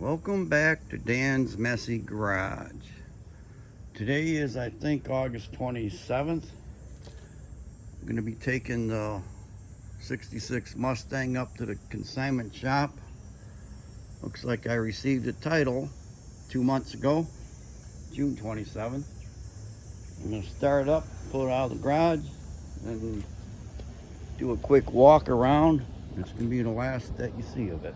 Welcome back to Dan's Messy Garage. Today is, I think, August 27th. I'm going to be taking the 66 Mustang up to the consignment shop. Looks like I received a title 2 months ago, June 27th. I'm going to start it up, pull it out of the garage, and do a quick walk around. It's going to be the last that you see of it.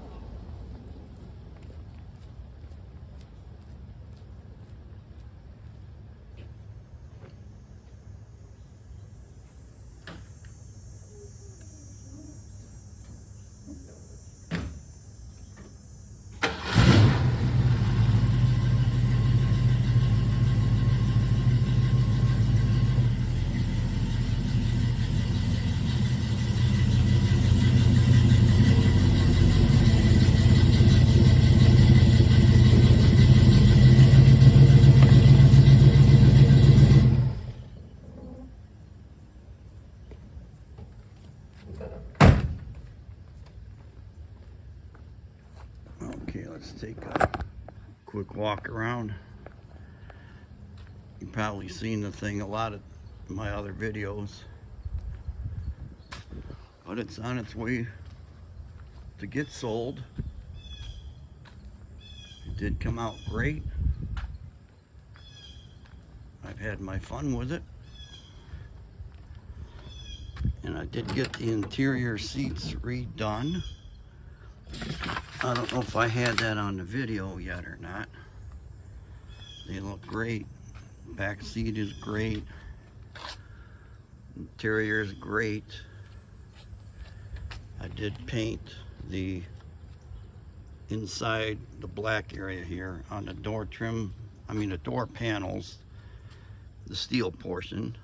Okay, let's take a quick walk around. You've probably seen the thing a lot of my other videos, but it's on its way to get sold. It did come out great. I've had my fun with it, and I did get the interior seats redone. I don't know if I had that on the video yet or not. They look great. Back seat is great. Interior is great. I did paint the inside, the black area here on the door trim, the door panels, the steel portion,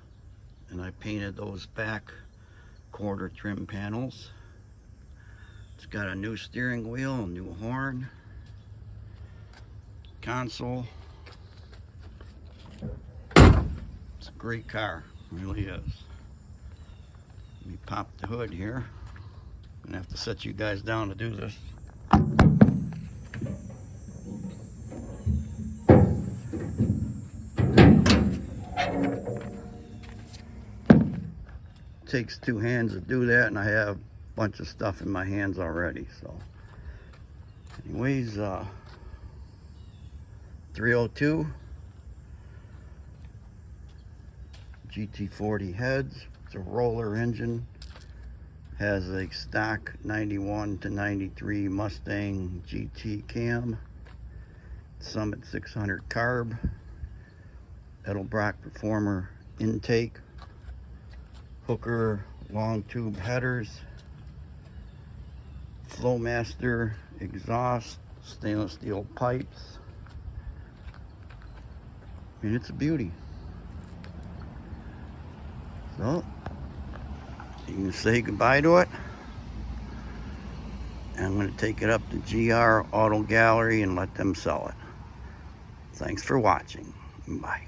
and I painted those back quarter trim panels. It's got a new steering wheel, a new horn, console. It's a great car, it really is. Let me pop the hood here. I'm gonna have to set you guys down to do this. It takes two hands to do that, and I have bunch of stuff in my hands already. So anyways, 302 GT40 heads. It's a roller engine, has a stock 91 to 93 Mustang GT cam, Summit 600 carb, Edelbrock Performer intake, Hooker long tube headers, Flowmaster exhaust, stainless steel pipes. I mean, it's a beauty. So you can say goodbye to it. And I'm going to take it up to GR Auto Gallery and let them sell it. Thanks for watching. Bye.